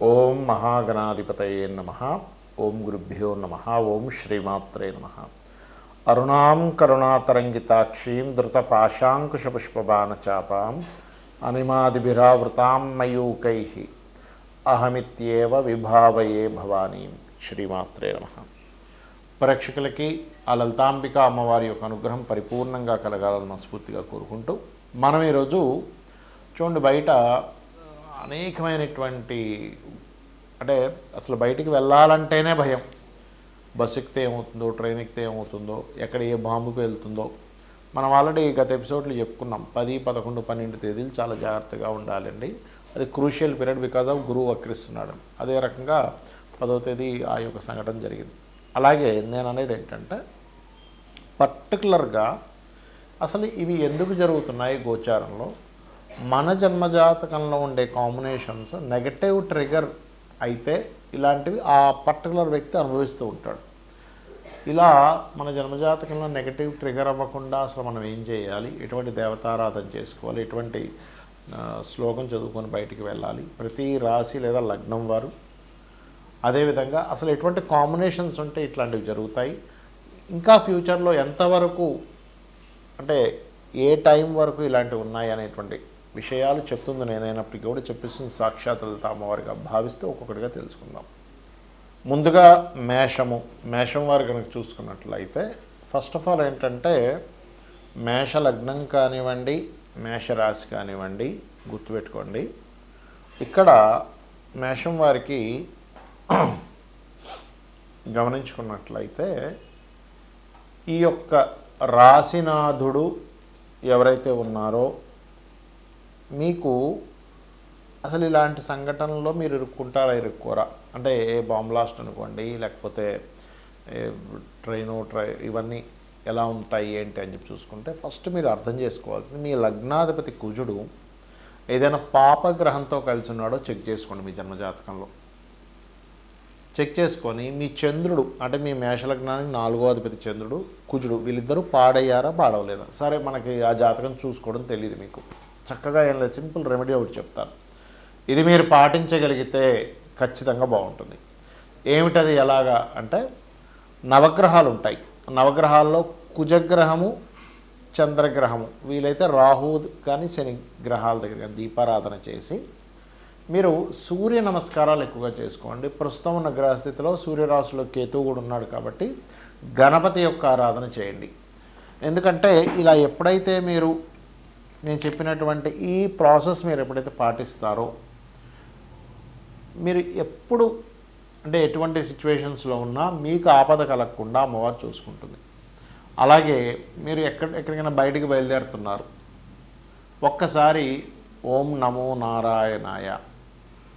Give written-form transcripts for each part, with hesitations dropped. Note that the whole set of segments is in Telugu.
ఓం మహాగణాధిపతయే నమః. ఓం గురుభ్యో నమః. ఓం శ్రీమాత్రే నమః. అరుణాం కరుణాతరంగితాక్షీం ధృతపాశాంకుశపుష్పబాణచాపాం అనిమాదిభిరావృతాం మయూకైః అహమిత్యేవ విభావయే భవానీం. శ్రీమాత్రే నమః. ప్రేక్షకులకి ఆ లలితాంబిక అమ్మవారి యొక్క అనుగ్రహం పరిపూర్ణంగా కలగాలని మనస్ఫూర్తిగా కోరుకుంటూ మనం ఈరోజు చూడండి, బయట అనేకమైనటువంటి అంటే అసలు బయటికి వెళ్ళాలంటేనే భయం. బస్సు ఎక్కితే ఏమవుతుందో, ట్రైన్ ఎక్కితే ఏమవుతుందో, ఎక్కడ ఏ బాంబుకు వెళ్తుందో. మనం ఆల్రెడీ గత ఎపిసోడ్లు చెప్పుకున్నాం. 10, 11, 12 తేదీలు చాలా జాగ్రత్తగా ఉండాలండి. అది క్రూషియల్ పీరియడ్ బికాజ్ ఆఫ్ గురువు వక్రిస్తున్నాడు. అదే రకంగా 10వ తేదీ ఆ యొక్క సంఘటన జరిగింది. అలాగే నేను అనేది ఏంటంటే పర్టికులర్గా అసలు ఇవి ఎందుకు జరుగుతున్నాయి గోచారంలో, మన జన్మజాతకంలో ఉండే కాంబినేషన్స్ నెగటివ్ ట్రిగర్ అయితే ఇలాంటివి ఆ పర్టికులర్ వ్యక్తి అనుభవిస్తూ ఉంటాడు. ఇలా మన జన్మజాతకంలో నెగటివ్ ట్రిగర్ అవ్వకుండా అసలు మనం ఏం చేయాలి, ఎటువంటి దేవతారాధన చేసుకోవాలి, ఎటువంటి శ్లోకం చదువుకొని బయటికి వెళ్ళాలి ప్రతి రాశి లేదా లగ్నం వారు. అదేవిధంగా అసలు ఎటువంటి కాంబినేషన్స్ ఉంటే ఇట్లాంటివి జరుగుతాయి, ఇంకా ఫ్యూచర్లో ఎంతవరకు అంటే ఏ టైం వరకు ఇలాంటివి ఉన్నాయి అనేటువంటి విషయాలు చెప్తుంది నేనైనప్పటికీ కూడా చెప్పిస్తుంది సాక్షాత్ లలిత అమ్మవారిగా భావిస్తూ ఒక్కొక్కటిగా తెలుసుకుందాం. ముందుగా మేషం వారు కనుక చూసుకున్నట్లయితే ఫస్ట్ ఆఫ్ ఆల్ ఏంటంటే మేష లగ్నం కానివ్వండి, మేషరాశి కానివ్వండి, గుర్తుపెట్టుకోండి. ఇక్కడ మేషం వారికి గమనించుకున్నట్లయితే ఈ యొక్క రాశినాథుడు ఎవరైతే ఉన్నారో మీకు అసలు ఇలాంటి సంఘటనలో మీరు ఇరుక్కుంటారా ఇరుక్కోరా, అంటే ఏ బాంబ్ బ్లాస్ట్ అనుకోండి, లేకపోతే ఇవన్నీ ఎలా ఉంటాయి ఏంటి అని చెప్పి చూసుకుంటే ఫస్ట్ మీరు అర్థం చేసుకోవాల్సింది మీ లగ్నాధిపతి కుజుడు ఏదైనా పాపగ్రహంతో కలిసి ఉన్నాడో చెక్ చేసుకోండి. మీ జన్మజాతకంలో చెక్ చేసుకొని మీ చంద్రుడు అంటే మీ మేషలగ్నానికి 4వ అధిపతి చంద్రుడు, కుజుడు వీళ్ళిద్దరూ పాడయ్యారా పాడవలేదా. సరే మనకి ఆ జాతకం చూసుకోవడం తెలియదు మీకు, చక్కగా ఏం లేదు, సింపుల్ రెమెడీ ఒకటి చెప్తాను. ఇది మీరు పాటించగలిగితే ఖచ్చితంగా బాగుంటుంది. ఏమిటది ఎలాగా అంటే నవగ్రహాలు ఉంటాయి. నవగ్రహాల్లో కుజగ్రహము, చంద్రగ్రహము, వీలైతే రాహు కానీ శని గ్రహాల దగ్గర కానీ దీపారాధన చేసి మీరు సూర్య నమస్కారాలు ఎక్కువగా చేసుకోండి. ప్రస్తుతం ఉన్న గ్రహస్థితిలో సూర్యరాశిలో కేతువు కూడా ఉన్నాడు కాబట్టి గణపతి యొక్క ఆరాధన చేయండి. ఎందుకంటే ఇలా ఎప్పుడైతే మీరు నేను చెప్పినటువంటి ఈ ప్రాసెస్ మీరు ఎప్పుడైతే పాటిస్తారో మీరు ఎప్పుడు అంటే ఎటువంటి సిచ్యువేషన్స్లో ఉన్నా మీకు ఆపద కలగకుండా అమ్మవారు చూసుకుంటుంది. అలాగే మీరు ఎక్కడికైనా బయటికి బయలుదేరుతున్నారు, ఒక్కసారి ఓం నమో నారాయణాయ,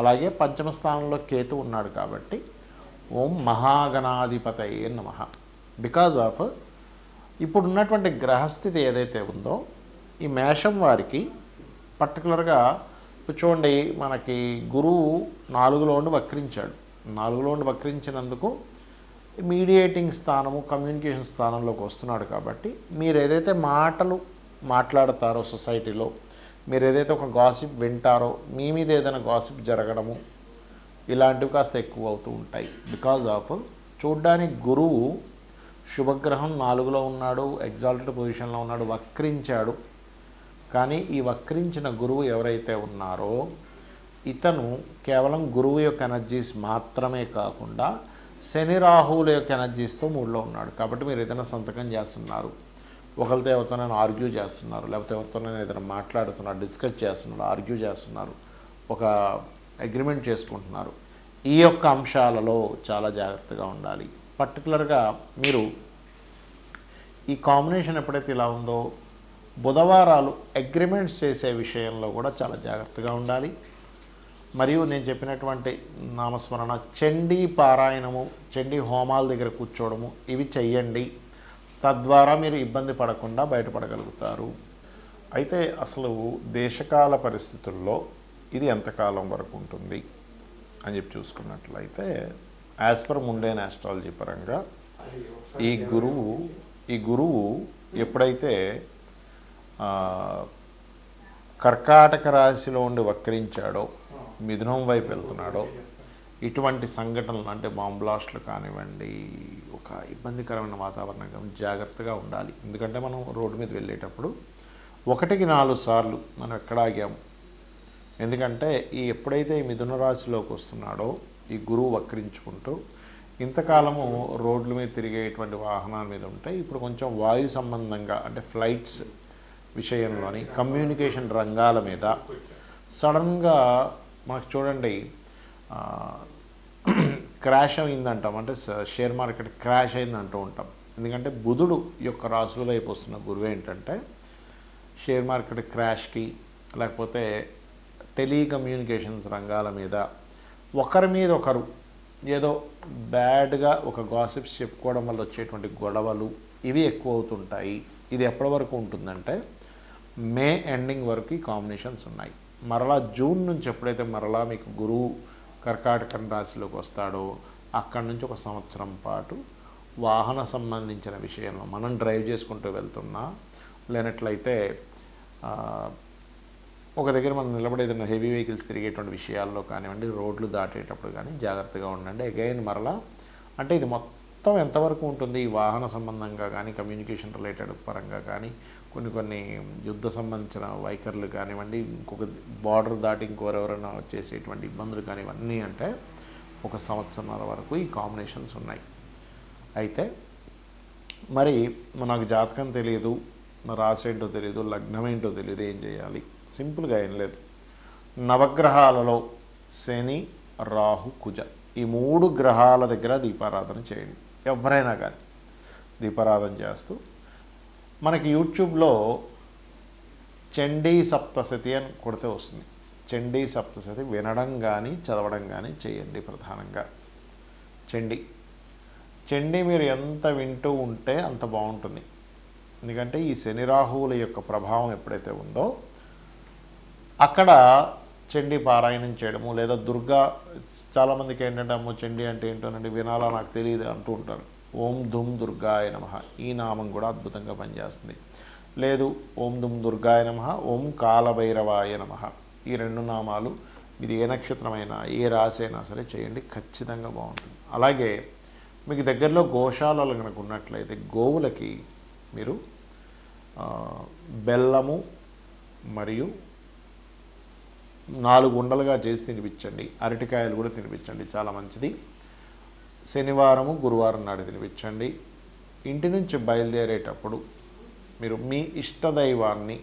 అలాగే పంచమ స్థానంలో కేతు ఉన్నాడు కాబట్టి ఓం మహాగణాధిపతయే నమః. బికాజ్ ఆఫ్ ఇప్పుడు ఉన్నటువంటి గ్రహస్థితి ఏదైతే ఉందో ఈ మేషం వారికి పర్టికులర్గా చూడండి, మనకి గురువు 4లో ఉండి వక్రించాడు. 4లో ఉండి వక్రించినందుకు మీడియేటింగ్ స్థానము, కమ్యూనికేషన్ స్థానంలోకి వస్తున్నాడు కాబట్టి మీరు ఏదైతే మాటలు మాట్లాడతారో సొసైటీలో, మీరు ఏదైతే ఒక గాసిప్ వింటారో, మీ మీద ఏదైనా గాసిప్ జరగడము ఇలాంటివి కాస్త ఎక్కువ అవుతూ ఉంటాయి. బికాజ్ ఆఫ్ చూడ్డానికి గురువు శుభగ్రహం 4లో ఉన్నాడు, ఎగ్జాల్టెడ్ పొజిషన్లో ఉన్నాడు, వక్రించాడు. కానీ ఈ వక్రించిన గురువు ఎవరైతే ఉన్నారో ఇతను కేవలం గురువు యొక్క ఎనర్జీస్ మాత్రమే కాకుండా శని రాహువుల యొక్క ఎనర్జీస్తో 3లో ఉన్నాడు. కాబట్టి మీరు ఏదైనా సంతకం చేస్తున్నారు, ఒకరితో ఎవరితోనైనా ఆర్గ్యూ చేస్తున్నారు, లేకపోతే ఎవరితోనైనా ఏదైనా మాట్లాడుతున్నారు, డిస్కస్ చేస్తున్నారు, ఆర్గ్యూ చేస్తున్నారు, ఒక అగ్రిమెంట్ చేసుకుంటున్నారు, ఈ యొక్క అంశాలలో చాలా జాగ్రత్తగా ఉండాలి. పర్టికులర్గా మీరు ఈ కాంబినేషన్ ఎప్పుడైతే ఇలా ఉందో బుధవారాలు అగ్రిమెంట్స్ చేసే విషయంలో కూడా చాలా జాగ్రత్తగా ఉండాలి. మరియు నేను చెప్పినటువంటి నామస్మరణ, చండీ పారాయణము, చండీ హోమాల దగ్గర కూర్చోవడము ఇవి చెయ్యండి. తద్వారా మీరు ఇబ్బంది పడకుండా బయటపడగలుగుతారు. అయితే అసలు దేశకాల పరిస్థితుల్లో ఇది ఎంతకాలం వరకు ఉంటుంది అని చెప్పి చూసుకున్నట్లయితే యాజ్ పర్ ముండేన్ ఆస్ట్రాలజీ పరంగా ఈ గురువు ఎప్పుడైతే కర్కాటక రాశిలో ఉండి వక్రించాడో మిథునం వైపు వెళ్తున్నాడో ఇటువంటి సంఘటనలు అంటే బాంబ్ బ్లాస్ట్లు కానివ్వండి, ఒక ఇబ్బందికరమైన వాతావరణం కానీ జాగ్రత్తగా ఉండాలి. ఎందుకంటే మనం రోడ్డు మీద వెళ్ళేటప్పుడు 1-4 సార్లు మనం ఎక్కడ ఆగాము. ఎందుకంటే ఎప్పుడైతే ఈ మిథున రాశిలోకి వస్తున్నాడో ఈ గురువు వక్రించుకుంటూ ఇంతకాలము రోడ్ల మీద తిరిగేటువంటి వాహనాల మీద ఉంటాయి. ఇప్పుడు కొంచెం వాయు సంబంధంగా అంటే ఫ్లైట్స్ విషయంలోని కమ్యూనికేషన్ రంగాల మీద సడన్గా మనకు చూడండి క్రాష్ అయిందంటాం. అంటే షేర్ మార్కెట్ క్రాష్ అయిందంటూ ఉంటాం. ఎందుకంటే బుధుడు యొక్క రాశుల వైపు వస్తున్న గురువు ఏంటంటే షేర్ మార్కెట్ క్రాష్కి, లేకపోతే టెలికమ్యూనికేషన్స్ రంగాల మీద ఒకరి మీద ఒకరు ఏదో బ్యాడ్గా ఒక గాసిప్స్ చెప్పుకోవడం వల్ల వచ్చేటువంటి గొడవలు ఇవి ఎక్కువ అవుతుంటాయి. ఇది ఎప్పటి వరకు ఉంటుందంటే మే ఎండింగ్ వరకు ఈ కాంబినేషన్స్ ఉన్నాయి. మరలా జూన్ నుంచి ఎప్పుడైతే మరలా మీకు గురువు కర్కాటక రాశిలోకి వస్తాడో అక్కడి నుంచి 1 సంవత్సరం పాటు వాహన సంబంధించిన విషయంలో మనం డ్రైవ్ చేసుకుంటూ వెళ్తున్నా, లేనట్లయితే ఒక దగ్గర మనం నిలబడేదన్న హెవీ వెహికల్స్ తిరిగేటువంటి విషయాల్లో కానివ్వండి, రోడ్లు దాటేటప్పుడు కానీ జాగ్రత్తగా ఉండండి. అగైన్ మరలా అంటే ఇది మొత్తం ఎంతవరకు ఉంటుంది ఈ వాహన సంబంధంగా కానీ, కమ్యూనికేషన్ రిలేటెడ్ పరంగా కానీ, కొన్ని యుద్ధ సంబంధించిన వైఖరులు కానివ్వండి, ఇంకొక బార్డర్ దాటి ఇంకోరెవరైనా వచ్చేసేటువంటి ఇబ్బందులు కానీ ఇవన్నీ అంటే 1 సంవత్సరాల వరకు ఈ కాంబినేషన్స్ ఉన్నాయి. అయితే మరి నాకు జాతకం తెలియదు, నా రాశి ఏంటో తెలియదు, లగ్నం ఏంటో తెలియదు, ఏం చేయాలి? సింపుల్గా ఏం లేదు. నవగ్రహాలలో శని, రాహు, కుజ ఈ 3 గ్రహాల దగ్గర దీపారాధన చేయండి. ఎవరైనా కానీ దీపారాధన చేస్తూ మనకి యూట్యూబ్లో చండీ సప్తశతి అని కొడితే వస్తుంది. చండీ సప్తశతి వినడం కానీ చదవడం కానీ చేయండి. ప్రధానంగా చండీ మీరు ఎంత వింటూ ఉంటే అంత బాగుంటుంది. ఎందుకంటే ఈ శని రాహువుల యొక్క ప్రభావం ఎప్పుడైతే ఉందో అక్కడ చండీ పారాయణం చేయడము, లేదా దుర్గా చాలామందికి ఏంటంటే అమ్మో చండీ అంటే ఏంటోనండి వినాలా నాకు తెలియదు అంటూ ఉంటారు. ఓం ధుమ్ దుర్గాయ నమః ఈ నామం కూడా అద్భుతంగా పనిచేస్తుంది. లేదు ఓం ధుమ్ దుర్గాయ నమః, ఓం కాలభైరవాయ నమః ఈ 2 నామాలు ఇది ఏ నక్షత్రమైనా ఏ రాశి అయినా సరే చేయండి, ఖచ్చితంగా బాగుంటుంది. అలాగే మీకు దగ్గరలో గోశాలలు కనుక ఉన్నట్లయితే గోవులకి మీరు బెల్లము మరియు 4 ఉండలుగా చేసి తినిపించండి. అరటికాయలు కూడా తినిపించండి, చాలా మంచిది. శనివారము గురువారం నాడు తినిపించండి. ఇంటి నుంచి బయలుదేరేటప్పుడు మీరు మీ ఇష్టదైవాన్ని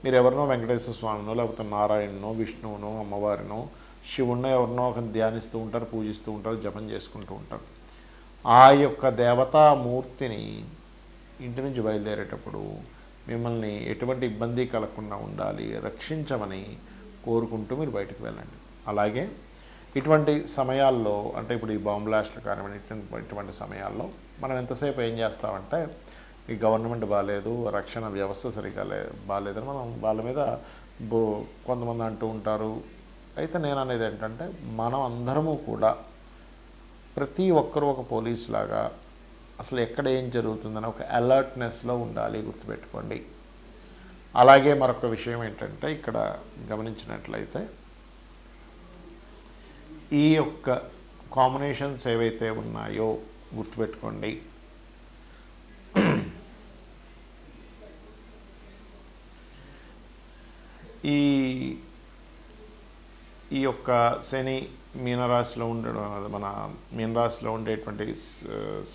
మీరు ఎవరినో వెంకటేశ్వర స్వామినో, లేకపోతే నారాయణనో, విష్ణువునో, అమ్మవారినో, శివుణ్ణో ఎవరినో ఒక ధ్యానిస్తూ ఉంటారు, పూజిస్తూ ఉంటారు, జపం చేసుకుంటూ ఉంటారు. ఆ యొక్క దేవతామూర్తిని ఇంటి నుంచి బయలుదేరేటప్పుడు మిమ్మల్ని ఎటువంటి ఇబ్బంది కలగకుండా ఉండాలి, రక్షించమని కోరుకుంటూ మీరు బయటకు వెళ్ళండి. అలాగే ఇటువంటి సమయాల్లో అంటే ఇప్పుడు ఈ బాంబ్ బ్లాస్ట్లు కానివ్వండి, ఇటువంటి సమయాల్లో మనం ఎంతసేపు ఏం చేస్తామంటే ఈ గవర్నమెంట్ బాగాలేదు, రక్షణ వ్యవస్థ సరిగా బాగాలేదని మనం వాళ్ళ మీద కొంతమంది అంటూ ఉంటారు. అయితే నేను అనేది ఏంటంటే మనం అందరము కూడా ప్రతి ఒక్కరూ ఒక పోలీస్ లాగా అసలు ఎక్కడ ఏం జరుగుతుందని ఒక అలర్ట్నెస్లో ఉండాలి, గుర్తుపెట్టుకోండి. అలాగే మరొక విషయం ఏంటంటే ఇక్కడ గమనించినట్లయితే ఈ యొక్క కాంబినేషన్స్ ఏవైతే ఉన్నాయో గుర్తుపెట్టుకోండి. ఈ యొక్క శని మీనరాశిలో ఉండడం, మన మీనరాశిలో ఉండేటువంటి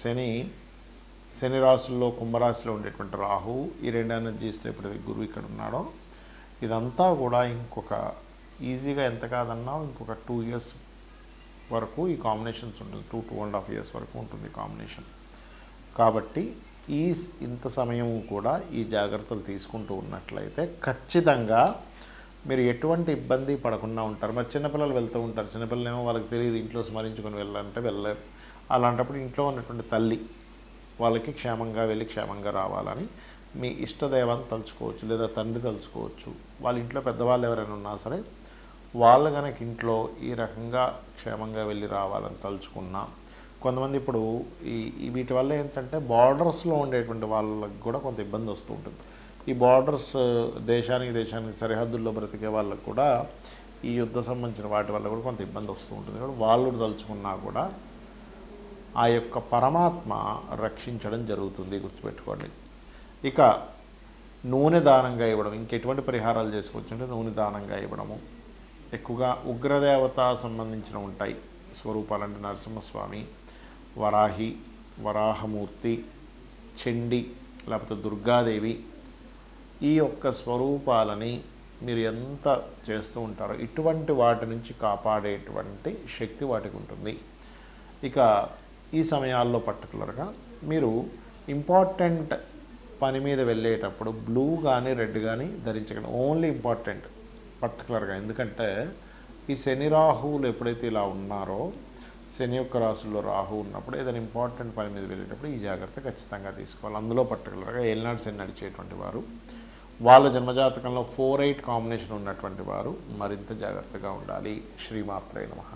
శని రాశుల్లో కుంభరాశిలో ఉండేటువంటి రాహు ఈ 2 ఎనర్జీస్లో ఎప్పుడైతే గురువు ఇక్కడ ఉన్నాడో ఇదంతా కూడా ఇంకొక ఈజీగా ఎంత కాదన్నా ఇంకొక 2 years వరకు ఈ కాంబినేషన్స్ ఉంటుంది. 2.5 years వరకు ఉంటుంది కాంబినేషన్. కాబట్టి ఇంత సమయం కూడా ఈ జాగ్రత్తలు తీసుకుంటూ ఉన్నట్లయితే ఖచ్చితంగా మీరు ఎటువంటి ఇబ్బంది పడకుండా ఉంటారు. మరి చిన్నపిల్లలు వెళ్తూ ఉంటారు, చిన్నపిల్లలు ఏమో వాళ్ళకి తెలియదు ఇంట్లో స్మరించుకొని వెళ్ళాలంటే వెళ్ళలేరు. అలాంటప్పుడు ఇంట్లో ఉన్నటువంటి తల్లి వాళ్ళకి క్షేమంగా వెళ్ళి క్షేమంగా రావాలని మీ ఇష్టదైవాన్ని తలుచుకోవచ్చు, లేదా తండ్రి తలుచుకోవచ్చు. వాళ్ళ ఇంట్లో పెద్దవాళ్ళు ఎవరైనా ఉన్నా సరే వాళ్ళు కనుక ఇంట్లో ఈ రకంగా క్షేమంగా వెళ్ళి రావాలని తలుచుకున్నా. కొంతమంది ఇప్పుడు వీటి వల్ల ఏంటంటే బార్డర్స్లో ఉండేటువంటి వాళ్ళకి కూడా కొంత ఇబ్బంది వస్తూ ఉంటుంది. ఈ బార్డర్స్ దేశానికి సరిహద్దుల్లో బ్రతికే వాళ్ళకు కూడా ఈ యుద్ధ సంబంధించిన వాటి వల్ల కూడా కొంత ఇబ్బంది వస్తూ ఉంటుంది. కాబట్టి వాళ్ళు తలుచుకున్నా కూడా ఆ యొక్క పరమాత్మ రక్షించడం జరుగుతుంది, గుర్తుపెట్టుకోండి. ఇక నూనె దానంగా ఇవ్వడం, ఇంకెటువంటి పరిహారాలు చేసుకోవచ్చు అంటే నూనె దానంగా ఇవ్వడము. ఎక్కువగా ఉగ్రదేవత సంబంధించిన ఉంటాయి స్వరూపాలంటే నరసింహస్వామి, వరాహి, వరాహమూర్తి, చండి లేకపోతే దుర్గాదేవి, ఈ యొక్క స్వరూపాలని మీరు ఎంత చేస్తూ ఉంటారో ఇటువంటి వాటి నుంచి కాపాడేటువంటి శక్తి వాటికి ఉంటుంది. ఇక ఈ సమయాల్లో పర్టికులర్గా మీరు ఇంపార్టెంట్ పని మీద వెళ్ళేటప్పుడు బ్లూ కానీ రెడ్ కానీ ధరించకండి. ఓన్లీ ఇంపార్టెంట్ పర్టికులర్గా, ఎందుకంటే ఈ శని రాహువులు ఎప్పుడైతే ఇలా ఉన్నారో, శని యొక్క రాశుల్లో రాహు ఉన్నప్పుడు ఏదైనా ఇంపార్టెంట్ పని మీద వెళ్ళేటప్పుడు ఈ జాగ్రత్త ఖచ్చితంగా తీసుకోవాలి. అందులో పర్టికులర్గా ఏలినాడు శని నడిచేటువంటి వారు, వాళ్ళ జన్మజాతకంలో 4-8 కాంబినేషన్ ఉన్నటువంటి వారు మరింత జాగ్రత్తగా ఉండాలి. శ్రీమాత్రే నమః.